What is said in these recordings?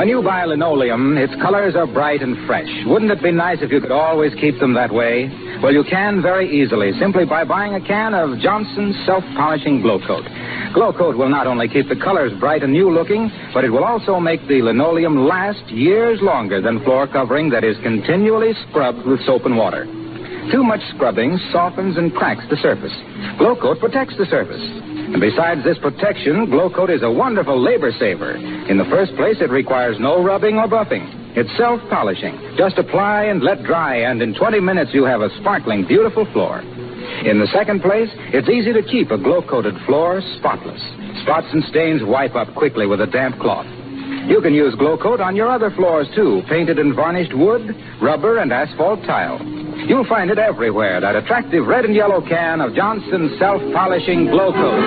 When you buy linoleum, its colors are bright and fresh. Wouldn't it be nice if you could always keep them that way? Well, you can very easily, simply by buying a can of Johnson's Self-Polishing Glow Coat. Glow Coat will not only keep the colors bright and new-looking, but it will also make the linoleum last years longer than floor covering that is continually scrubbed with soap and water. Too much scrubbing softens and cracks the surface. Glow Coat protects the surface. And besides this protection, Glow Coat is a wonderful labor saver. In the first place, it requires no rubbing or buffing. It's self-polishing. Just apply and let dry, and in 20 minutes you have a sparkling, beautiful floor. In the second place, it's easy to keep a glow-coated floor spotless. Spots and stains wipe up quickly with a damp cloth. You can use Glow Coat on your other floors, too, painted and varnished wood, rubber, and asphalt tile. You'll find it everywhere, that attractive red and yellow can of Johnson's Self-Polishing Glow Coat.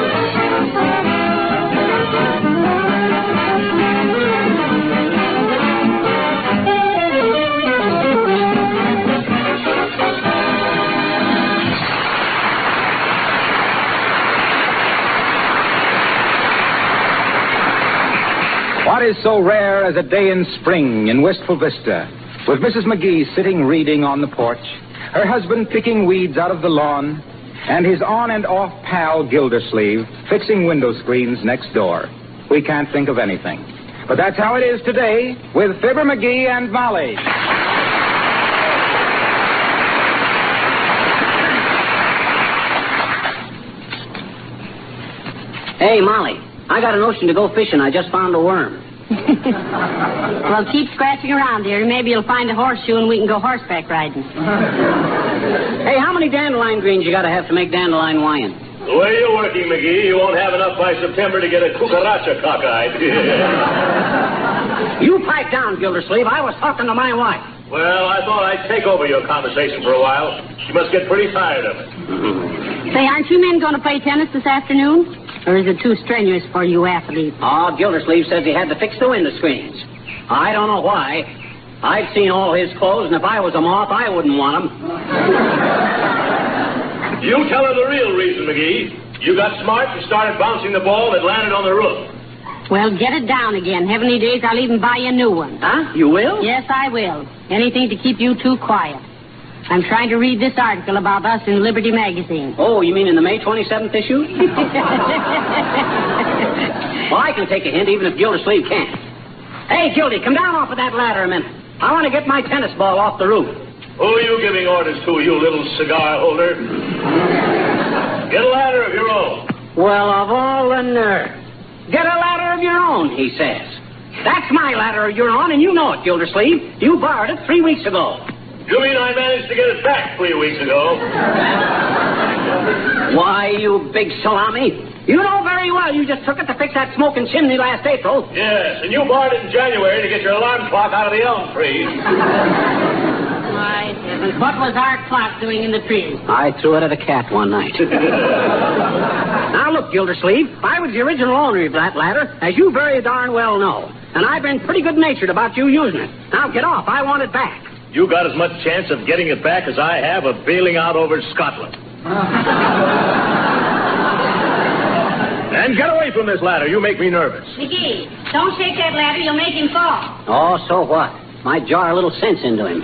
What is so rare as a day in spring in Wistful Vista, with Mrs. McGee sitting reading on the porch, her husband picking weeds out of the lawn, and his on and off pal Gildersleeves fixing window screens next door? We can't think of anything. But that's how it is today with Fibber McGee and Molly. Hey, Molly, I got a notion to go fishing. I just found a worm. Well, keep scratching around here. Maybe you'll find a horseshoe and we can go horseback riding. Hey, how many dandelion greens you got to make dandelion wine? The way you're working, McGee, you won't have enough by September to get a cucaracha cockeyed. You pipe down, Gildersleeve. I was talking to my wife. Well, I thought I'd take over your conversation for a while. You must get pretty tired of it. Say, aren't you men going to play tennis this afternoon? Or is it too strenuous for you athletes? Oh, Gildersleeve says he had to fix the window screens. I don't know why. I've seen all his clothes, and if I was a moth, I wouldn't want them. You tell her the real reason, McGee. You got smart and started bouncing the ball that landed on the roof. Well, get it down again. Heavenly days, I'll even buy you a new one. Huh? You will? Yes, I will. Anything to keep you two quiet. I'm trying to read this article about us in Liberty Magazine. Oh, you mean in the May 27th issue? Well, I can take a hint, even if Gildersleeve can't. Hey, Gildy, come down off of that ladder a minute. I want to get my tennis ball off the roof. Who are you giving orders to, you little cigar holder? Get a ladder of your own. Well, of all the nerve. Get a ladder of your own, he says. That's my ladder you're on, and you know it, Gildersleeve. You borrowed it 3 weeks ago. You mean I managed to get it back 3 weeks ago? Why, you big salami. You know very well you just took it to fix that smoking chimney last April. Yes, and you borrowed it in January to get your alarm clock out of the elm trees. My heavens, what was our clock doing in the trees? I threw it at a cat one night. Now, look, Gildersleeve, I was the original owner of that ladder, as you very darn well know. And I've been pretty good-natured about you using it. Now, get off. I want it back. You got as much chance of getting it back as I have of bailing out over Scotland. And get away from this ladder. You make me nervous. McGee, don't shake that ladder. You'll make him fall. Oh, so what? Might jar a little sense into him.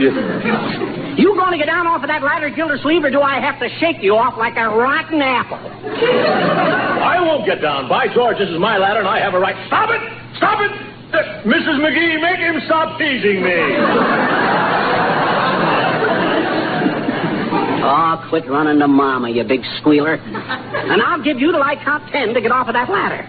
You going to get down off of that ladder, Gildersleeve, or do I have to shake you off like a rotten apple? I won't get down. By George, this is my ladder, and I have a right. Stop it! Stop it! Mrs. McGee, make him stop teasing me. Oh, quit running to Mama, you big squealer. And I'll give you till I count 10 to get off of that ladder.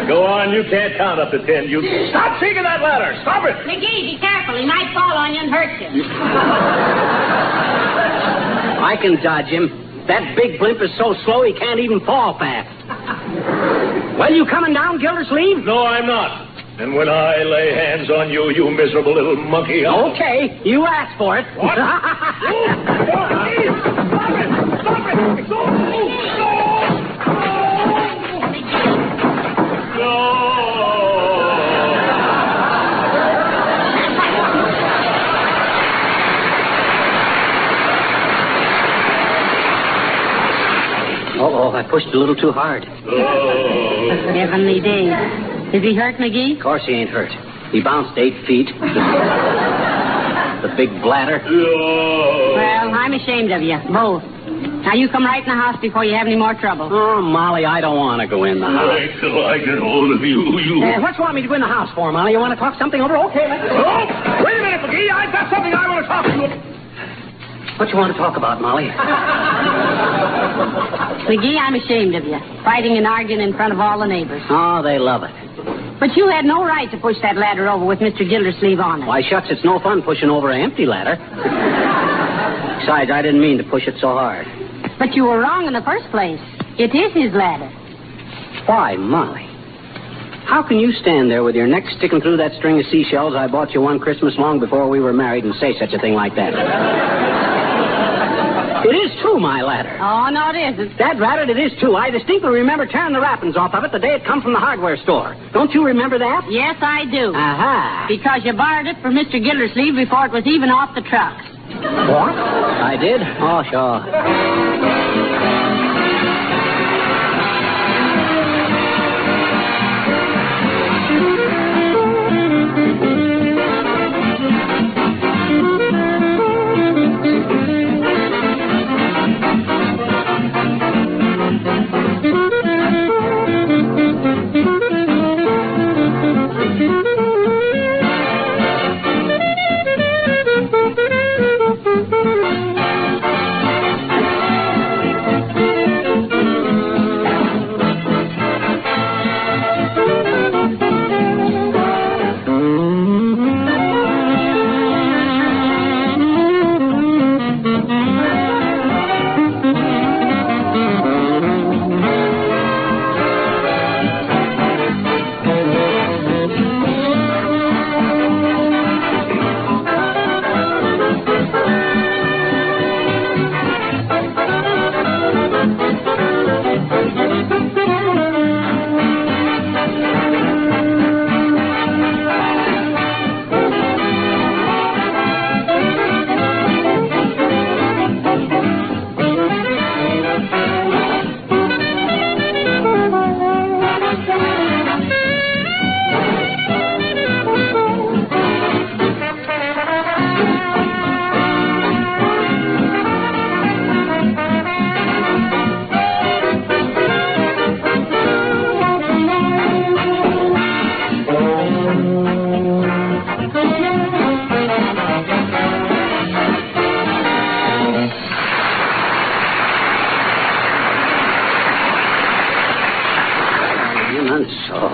Go on, you can't count up to 10. You stop shaking that ladder. Stop it. McGee, be careful. He might fall on you and hurt you. I can dodge him. That big blimp is so slow he can't even fall fast. Well, you coming down, Gildersleeve? No, I'm not. And when I lay hands on you, you miserable little monkey... Okay, you asked for it. What? Stop it! Stop it! Go! Uh-oh, I pushed a little too hard. Heavenly days. Is he hurt, McGee? Of course he ain't hurt. He bounced 8 feet. The big bladder. Well, I'm ashamed of you, both. Now, you come right in the house before you have any more trouble. Oh, Molly, I don't want to go in the house. Wait till I get hold of you. What you want me to go in the house for, Molly? You want to talk something over? Okay, let's go. Oh, wait a minute, McGee. I've got something I want to talk to you about. What you want to talk about, Molly? McGee, I'm ashamed of you. Fighting and arguing in front of all the neighbors. Oh, they love it. But you had no right to push that ladder over with Mr. Gildersleeve on it. Why, shucks, it's no fun pushing over an empty ladder. Besides, I didn't mean to push it so hard. But you were wrong in the first place. It is his ladder. Why, Molly? How can you stand there with your neck sticking through that string of seashells I bought you one Christmas long before we were married and say such a thing like that? It is too, my ladder. Oh, no, it isn't. Dad ratted, it is too. I distinctly remember tearing the wrappings off of it the day it come from the hardware store. Don't you remember that? Yes, I do. Aha. Because you borrowed it from Mr. Gildersleeve before it was even off the truck. What? I did? Oh, sure.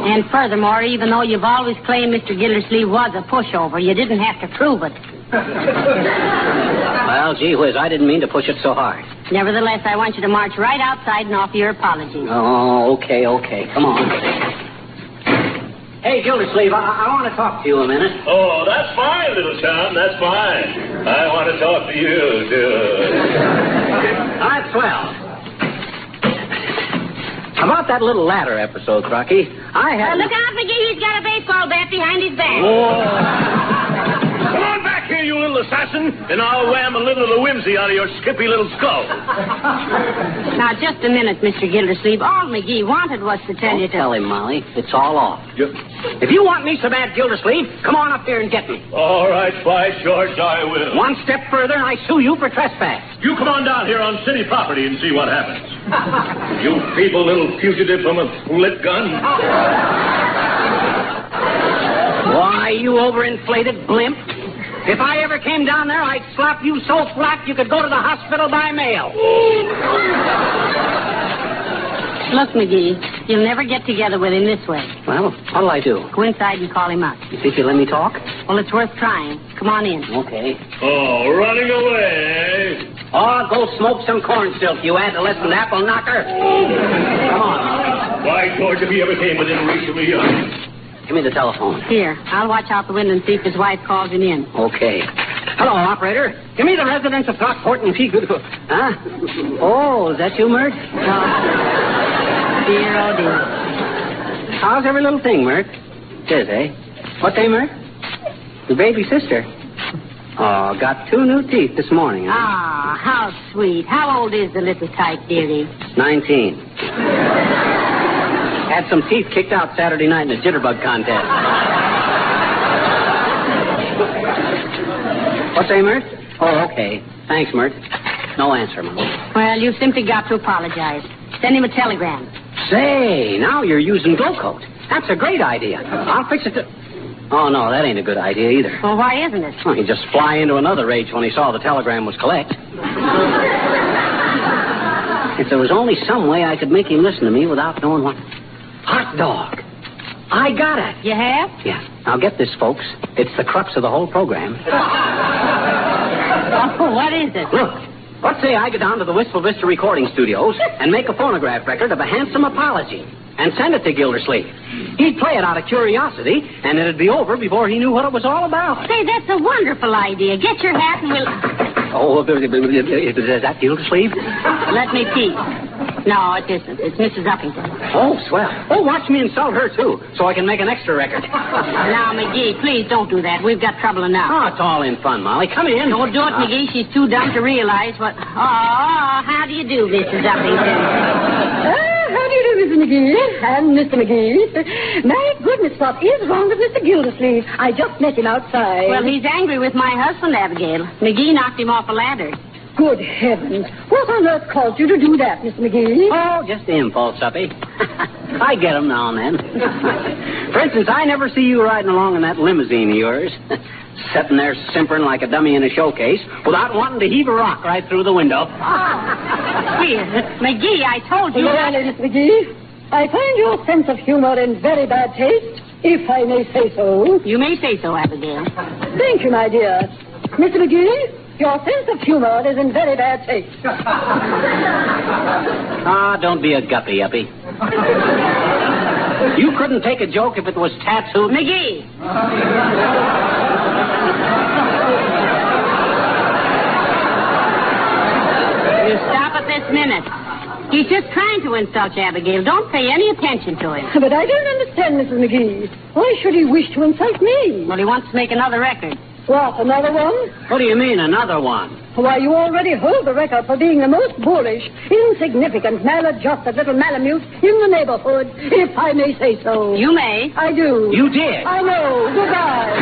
And furthermore, even though you've always claimed Mr. Gildersleeve was a pushover, you didn't have to prove it. Well, gee whiz, I didn't mean to push it so hard. Nevertheless, I want you to march right outside and offer your apologies. Oh, okay. Come on. Hey, Gildersleeve, I want to talk to you a minute. Oh, that's fine, little chum. That's fine. I want to talk to you, too. That's swell. About that little ladder episode, Crocky, I had... Look out, McGee. He's got a baseball bat behind his back. Oh. Come on back here, you little assassin, and I'll wham a little of the whimsy out of your skippy little skull. Now, just a minute, Mr. Gildersleeve. All McGee wanted was to tell you to... Tell him, Molly. It's all off. Yep. If you want me so bad, Gildersleeve, come on up here and get me. All right, by George, I will. One step further, and I sue you for trespass. You come on down here on city property and see what happens. You feeble little fugitive from a lit gun. Why, you overinflated blimp. If I ever came down there, I'd slap you so flat you could go to the hospital by mail. Look, McGee, you'll never get together with him this way. Well, what'll I do? Go inside and call him up. You think you'll let me talk? Well, it's worth trying. Come on in. Okay. Oh, running away. Oh, go smoke some corn silk, you adolescent apple knocker. Come on. By George, if he ever came within reach of me, Give me the telephone. Here, I'll watch out the window and see if his wife calls him in. Okay. Hello, operator. Give me the residence of Throckmorton P. Huh? Oh, is that you, Mert? Dear, oh, dear. How's every little thing, Mert? It is, eh? What day, Mert? Your baby sister. Oh, got 2 new teeth this morning, huh? Ah, how sweet. How old is the little tyke, dearie? 19. Had some teeth kicked out Saturday night in a jitterbug contest. What's that, Mert? Oh, okay. Thanks, Mert. No answer, Mom. Well, you've simply got to apologize. Send him a telegram. Say, now you're using glow coat. That's a great idea. I'll fix it to... Oh, no, that ain't a good idea either. Well, why isn't it? Well, he'd just fly into another rage when he saw the telegram was collect. If there was only some way I could make him listen to me without knowing what... Hot dog. I got it. You have? Yeah. Now get this, folks. It's the crux of the whole program. Oh, what is it? Look. Let's say I go down to the Wistful Vista recording studios and make a phonograph record of a handsome apology and send it to Gildersleeves. He'd play it out of curiosity, and it'd be over before he knew what it was all about. Say, that's a wonderful idea. Get your hat and we'll... Oh, is that Gildersleeves? Let me peek. No, it isn't. It's Mrs. Uppington. Oh, swell. Oh, watch me insult her, too, so I can make an extra record. Now, McGee, please don't do that. We've got trouble enough. Oh, it's all in fun, Molly. Come in. Don't do it, McGee. She's too dumb to realize what... Oh, how do you do, Mrs. Uppington? How do you do, Mrs. McGee? And Mr. McGee. My goodness, what is wrong with Mr. Gildersleeves? I just met him outside. Well, he's angry with my husband, Abigail. McGee knocked him off a ladder. Good heavens. What on earth caused you to do that, Mr. McGee? Oh, just the impulse, Uppy. I get 'em now and then. For instance, I never see you riding along in that limousine of yours, sitting there simpering like a dummy in a showcase without wanting to heave a rock right through the window. Here, McGee, I told you... Really, Miss McGee, I find your sense of humor in very bad taste, if I may say so. You may say so, Abigail. Thank you, my dear. Mr. McGee, your sense of humor is in very bad taste. Don't be a guppy, Uppy. You couldn't take a joke if it was tattooed. McGee! You stop it this minute. He's just trying to insult you, Abigail. Don't pay any attention to him. But I don't understand, Mrs. McGee. Why should he wish to insult me? Well, he wants to make another record. What, another one? What do you mean, another one? Why, you already hold the record for being the most boorish, insignificant, maladjusted little malamute in the neighborhood, if I may say so. You may. I do. You did. I know. Goodbye.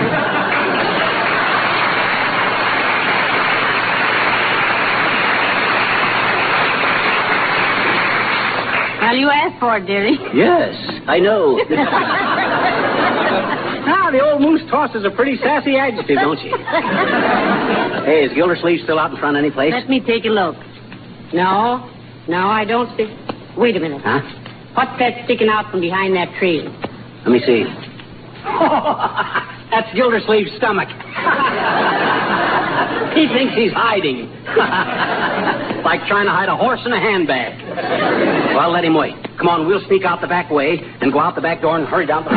Well, you asked for it, dearie. Yes, I know. The old moose toss is a pretty sassy adjective, don't you? Hey, is Gildersleeves still out in front any place? Let me take a look. No, I don't see... Wait a minute. Huh? What's that sticking out from behind that tree? Let me see. That's Gildersleeves' stomach. He thinks he's hiding. Like trying to hide a horse in a handbag. Well, let him wait. Come on, we'll sneak out the back way and go out the back door and hurry down the...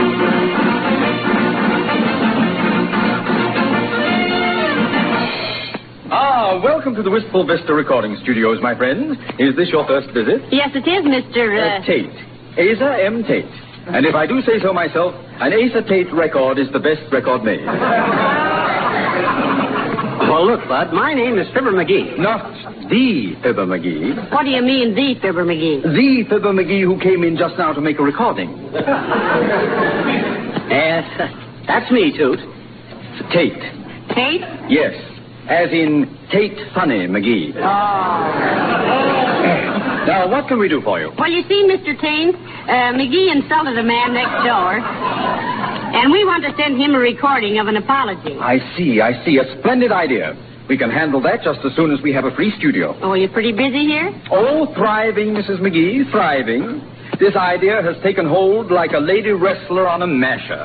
Welcome to the Wistful Vista Recording Studios, my friends. Is this your first visit? Yes, it is, Mr. Tate. Asa M. Tate. And if I do say so myself, an Asa Tate record is the best record made. Well, look, Bud, my name is Fibber McGee. Not the Fibber McGee. What do you mean, the Fibber McGee? The Fibber McGee who came in just now to make a recording. Yes, that's me, Toot. Tate. Tate? Yes. As in Tate Funny McGee. Oh. Now, what can we do for you? Well, you see, Mr. Tate, McGee insulted a man next door, and we want to send him a recording of an apology. I see. A splendid idea. We can handle that just as soon as we have a free studio. Oh, you're pretty busy here? Oh, thriving, Mrs. McGee, thriving. This idea has taken hold like a lady wrestler on a masher.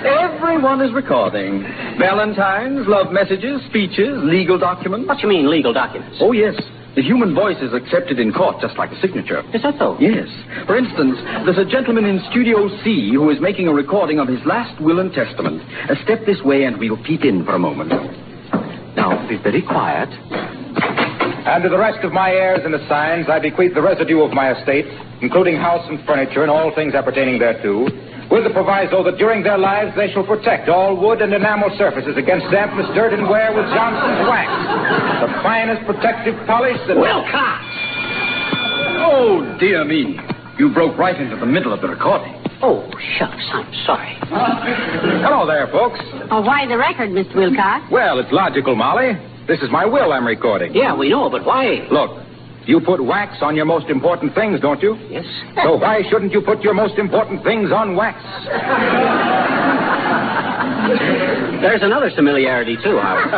Everyone is recording. Valentines, love messages, speeches, legal documents. What you mean, legal documents? Oh, yes. The human voice is accepted in court just like a signature. Is that so? Yes. For instance, there's a gentleman in Studio C who is making a recording of his last will and testament. Step this way and we'll peep in for a moment. Now, be very quiet. And to the rest of my heirs and assigns, I bequeath the residue of my estate, including house and furniture and all things appertaining thereto, with the proviso that during their lives they shall protect all wood and enamel surfaces against dampness, dirt, and wear with Johnson's wax, the finest protective polish that... Wilcox! Oh, dear me. You broke right into the middle of the recording. Oh, shucks. I'm sorry. Hello there, folks. Oh, why the record, Mr. Wilcox? Well, it's logical, Molly. This is my will I'm recording. Yeah, we know, but why? Look, you put wax on your most important things, don't you? Yes. So why shouldn't you put your most important things on wax? There's another familiarity, too, Howard.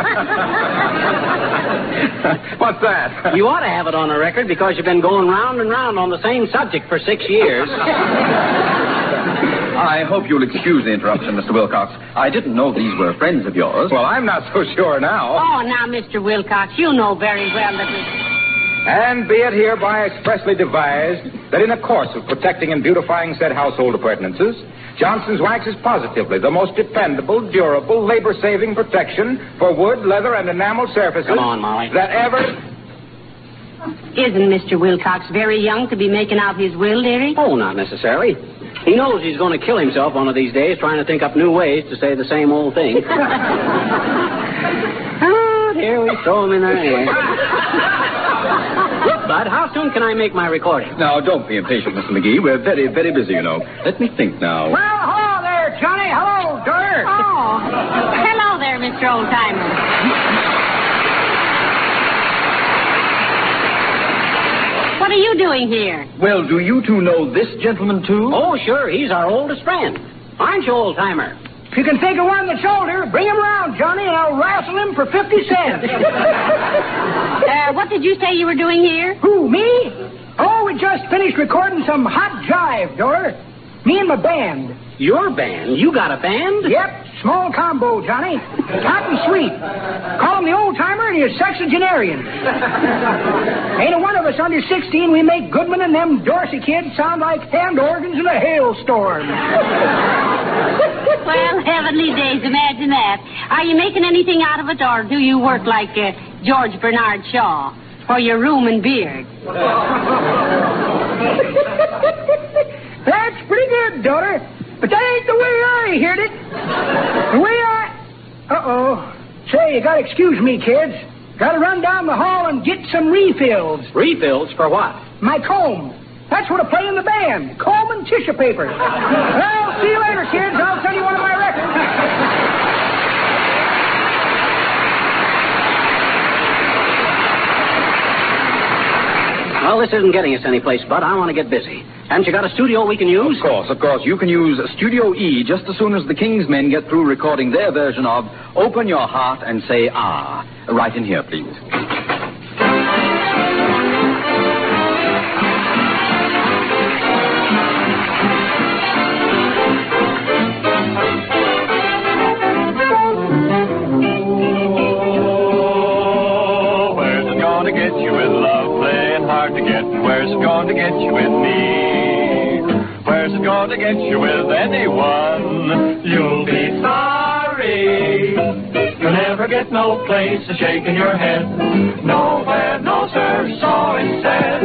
What's that? You ought to have it on a record because you've been going round and round on the same subject for 6 years. I hope you'll excuse the interruption, Mr. Wilcox. I didn't know these were friends of yours. Well, I'm not so sure now. Oh, now, Mr. Wilcox, you know very well that we... And be it hereby expressly devised that in the course of protecting and beautifying said household appurtenances, Johnson's Wax is positively the most dependable, durable, labor-saving protection for wood, leather, and enamel surfaces... Come on, Molly. ...that ever... Isn't Mr. Wilcox very young to be making out his will, dearie? Oh, not necessarily. He knows he's going to kill himself one of these days trying to think up new ways to say the same old thing. Here we throw him in there. Look, Bud, how soon can I make my recording? Now, don't be impatient, Mr. McGee. We're very, very busy, you know. Let me think now. Well, hello there, Johnny. Hello, Dirt. Oh, hello there, Mr. Oldtimer. What are you doing here? Well, do you two know this gentleman, too? Oh, sure. He's our oldest friend. Aren't you, old-timer? If you can think of one that's older, bring him round, Johnny, and I'll wrestle him for 50 cents. What did you say you were doing here? Who, me? Oh, we just finished recording some hot jive, Dor. Me and my band. Your band? You got a band? Yep, small combo, Johnny. Hot and sweet. Call him the old-timer and his sexagenarian. Ain't a one of us under 16, we make Goodman and them Dorsey kids sound like hand organs in a hailstorm. Well, heavenly days, imagine that. Are you making anything out of it, or do you work like George Bernard Shaw for your room and beard? That's pretty good, daughter. But that ain't the way I heard it. The way I... Uh-oh. Say, you gotta excuse me, kids. Gotta run down the hall and get some refills. Refills for what? My comb. That's what I play in the band. Comb and tissue paper. Well, see you later, kids. I'll send you one of my records. Well, this isn't getting us anyplace, Bud. I want to get busy. Haven't you got a studio we can use? Of course. You can use Studio E just as soon as the King's Men get through recording their version of Open Your Heart and Say Ah. Right in here, please. Where's it going to get you with me? Where's it going to get you with anyone? You'll be sorry. You'll never get no place to shaking your head. Nowhere, no sir, so it said.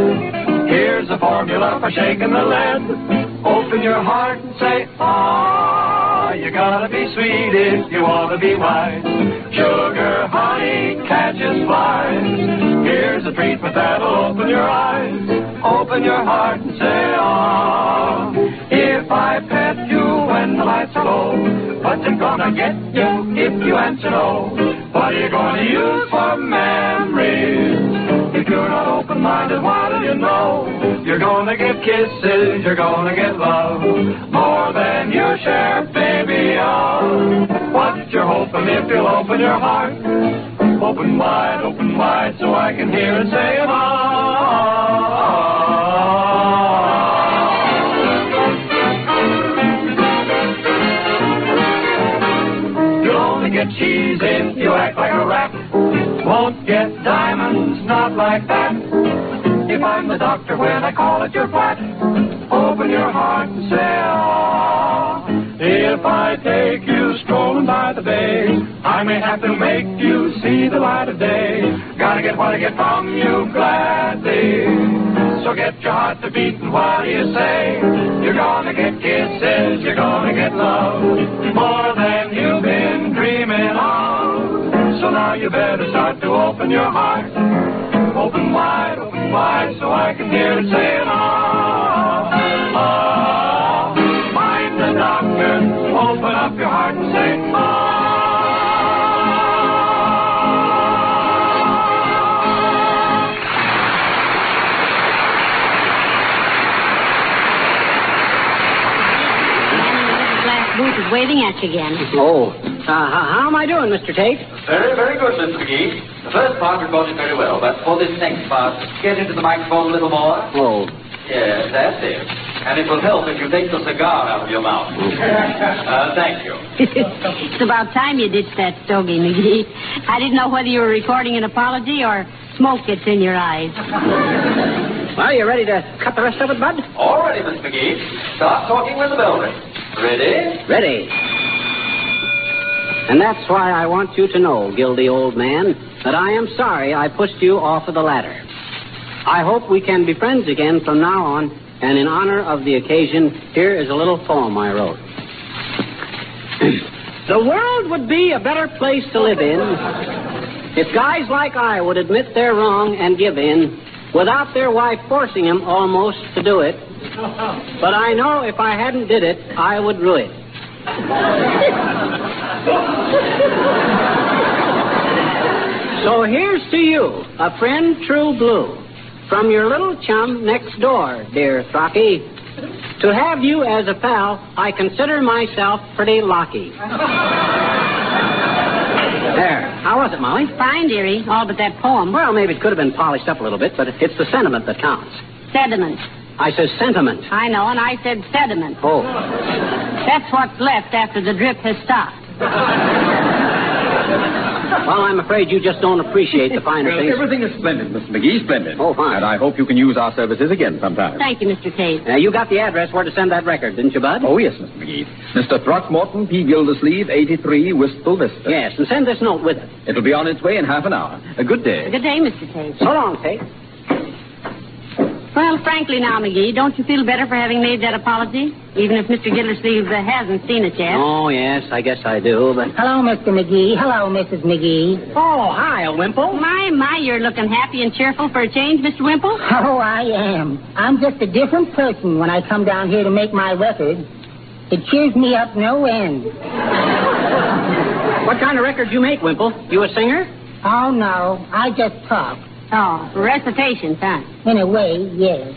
Here's a formula for shaking the lead. Open your heart and say, ah. You gotta be sweet if you want to be wise. Sugar, honey, catches flies. Here's a treatment that'll open your eyes. Open your heart and say, ah. If I pet you when the lights are low, what's it gonna get you if you answer no? What are you gonna use for memories? If you're not open-minded, what do you know? You're gonna get kisses, you're gonna get love, more than your share, baby, of. What you're hoping if you'll open your heart. Open wide, so I can hear it say, You'll only get cheese if you act like a rat. Won't get diamonds, not like that. If I'm the doctor when I call at your flat, open your heart and say, ah. If I take you strolling by the bay, I may have to make you see the light of day. Gotta get what I get from you gladly. So get your heart to beating, what do you say? You're gonna get kisses, you're gonna get love, more than you've been dreaming of. So now you better start to open your heart. Open wide, so I can hear it saying, ah. booth is waving at you again. Oh. How am I doing, Mr. Tate? Very, very good, Mr. McGee. The first part recorded very well, but for this next part, get into the microphone a little more. Oh. Yes, that's it. And it will help if you take the cigar out of your mouth. Thank you. It's about time you ditched that stogie, McGee. I didn't know whether you were recording an apology or smoke gets in your eyes. Well, you ready to cut the rest of it, Bud? All ready, Mr. McGee. Start talking when the bell rings. Ready? Ready. And that's why I want you to know, guilty old man, that I am sorry I pushed you off of the ladder. I hope we can be friends again from now on, and in honor of the occasion, here is a little poem I wrote. The world would be a better place to live in if guys like I would admit they're wrong and give in without their wife forcing them almost to do it. But I know if I hadn't did it, I would rue it. So here's to you, a friend true blue, from your little chum next door, dear Throcky. To have you as a pal, I consider myself pretty lucky. There. How was it, Molly? Fine, dearie. All but that poem. Well, maybe it could have been polished up a little bit, but it's the sentiment that counts. Sediment. I said sentiment. I know, and I said sediment. Oh. That's what's left after the drip has stopped. Well, I'm afraid you just don't appreciate the finer things. Everything is splendid, Mr. McGee, splendid. Oh, fine. And I hope you can use our services again sometime. Thank you, Mr. Tate. You got the address where to send that record, didn't you, Bud? Oh, yes, Mr. McGee. Mr. Throckmorton P. Gildersleeves, 83, Wistful Vista. Yes, and send this note with it. It'll be on its way in half an hour. A good day. Good day, Mr. Tate. So long, Tate. Well, frankly now, McGee, don't you feel better for having made that apology? Even if Mr. Gildersleeves hasn't seen it yet. Oh, yes, I guess I do, but... Hello, Mr. McGee. Hello, Mrs. McGee. Oh, hi, Wimple. My, you're looking happy and cheerful for a change, Mr. Wimple. Oh, I am. I'm just a different person when I come down here to make my record. It cheers me up no end. What kind of record you make, Wimple? You a singer? Oh, no. I just talk. Oh, recitations, huh? In a way, yes.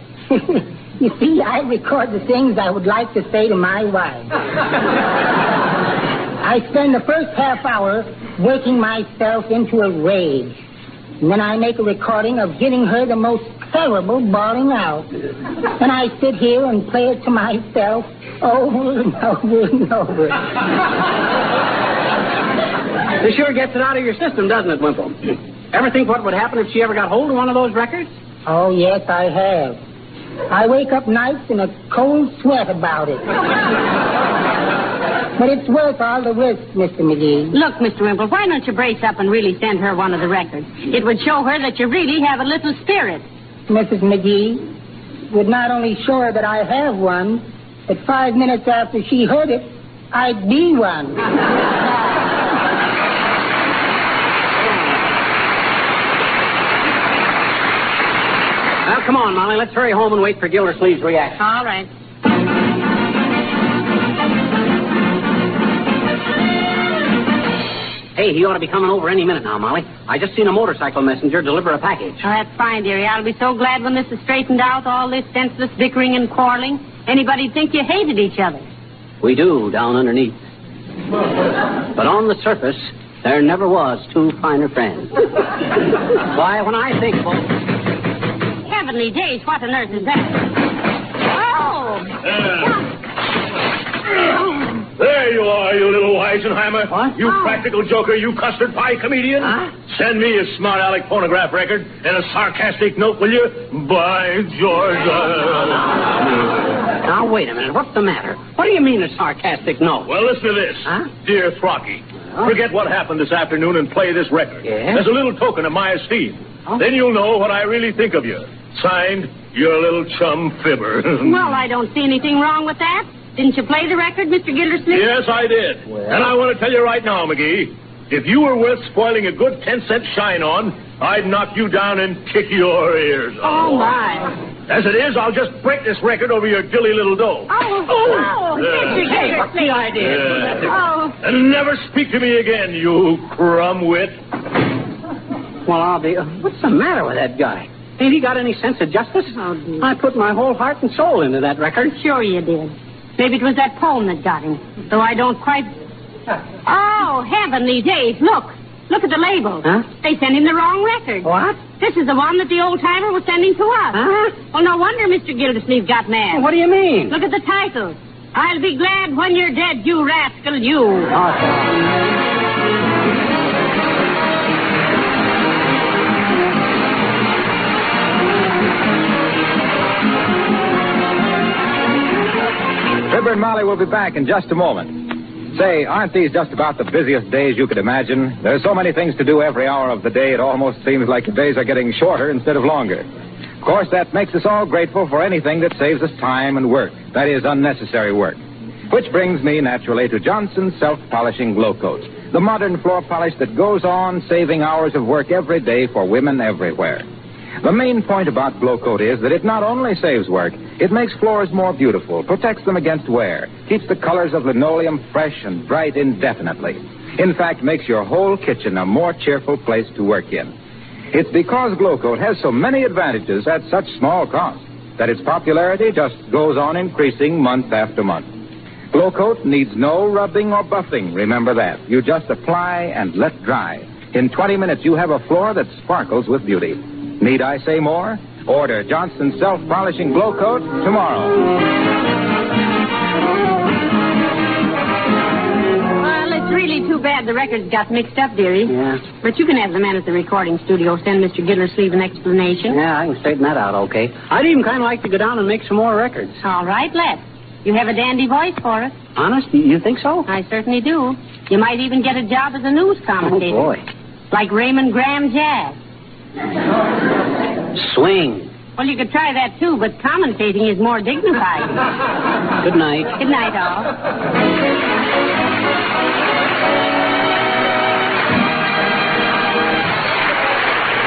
You see, I record the things I would like to say to my wife. I spend the first half hour working myself into a rage. And then I make a recording of giving her the most terrible bawling out. Then I sit here and play it to myself over and over and over. This sure gets it out of your system, doesn't it, Wimple? Ever think what would happen if she ever got hold of one of those records? Oh, yes, I have. I wake up nights in a cold sweat about it. But it's worth all the risk, Mr. McGee. Look, Mr. Wimple, why don't you brace up and really send her one of the records? It would show her that you really have a little spirit. Mrs. McGee would not only show her that I have one, but 5 minutes after she heard it, I'd be one. Well, come on, Molly. Let's hurry home and wait for Gildersleeves' reaction. All right. Hey, he ought to be coming over any minute now, Molly. I just seen a motorcycle messenger deliver a package. Oh, that's fine, dearie. I'll be so glad when this is straightened out, all this senseless bickering and quarreling. Anybody'd think you hated each other. We do, down underneath. But on the surface, there never was two finer friends. Why, when I think about... Heavenly days, what on earth is that? Oh! There you are, you little Weisenheimer. What? You practical joker, you custard pie comedian. Huh? Send me a smart aleck phonograph record and a sarcastic note, will you? By George. Now, wait a minute. What's the matter? What do you mean a sarcastic note? Well, listen to this. Huh? Dear Throcky, forget what happened this afternoon and play this record. Yeah? As a little token of my esteem. Oh. Then you'll know what I really think of you. Signed, your little chum Fibber. Well, I don't see anything wrong with that. Didn't you play the record, Mr. Gildersleeves? Yes, I did. Well. And I want to tell you right now, McGee, if you were worth spoiling a good 10-cent shine on, I'd knock you down and kick your ears off. Oh, my. As it is, I'll just break this record over your dilly little doe. Oh, Mr. Hey, what's the idea? Oh. And never speak to me again, you crumb-wit. Well, I'll be... what's the matter with that guy? Ain't he got any sense of justice? Oh, dear. I put my whole heart and soul into that record. Sure you did. Maybe it was that poem that got him. Though I don't quite... Oh, heavenly days. Look at the label. Huh? They sent him the wrong record. What? This is the one that the old-timer was sending to us. Huh? Well, no wonder Mr. Gildersleeves got mad. What do you mean? Look at the title. I'll be glad when you're dead, you rascal, you. Fibber and Molly will be back in just a moment. Say, aren't these just about the busiest days you could imagine? There's so many things to do every hour of the day, it almost seems like the days are getting shorter instead of longer. Of course, that makes us all grateful for anything that saves us time and work. That is, unnecessary work. Which brings me, naturally, to Johnson's Self-Polishing Glow Coat, the modern floor polish that goes on saving hours of work every day for women everywhere. The main point about Glow Coat is that it not only saves work, it makes floors more beautiful, protects them against wear, keeps the colors of linoleum fresh and bright indefinitely. In fact, makes your whole kitchen a more cheerful place to work in. It's because Glow Coat has so many advantages at such small cost that its popularity just goes on increasing month after month. Glow Coat needs no rubbing or buffing, remember that. You just apply and let dry. In 20 minutes, you have a floor that sparkles with beauty. Need I say more? Order Johnson's Self-Polishing Glow Coat tomorrow. Well, it's really too bad the records got mixed up, dearie. Yeah. But you can have the man at the recording studio send Mr. Gildersleeve an explanation. Yeah, I can straighten that out, okay. I'd even kind of like to go down and make some more records. All right, let's. You have a dandy voice for it. Honest? You think so? I certainly do. You might even get a job as a news commentator. Oh, boy. Like Raymond Graham Jazz. Swing. Well, you could try that, too, but commentating is more dignified. Good night. Good night, all.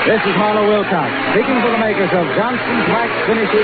This is Harlow Wilcox, speaking for the makers of Johnson's Wax Finishing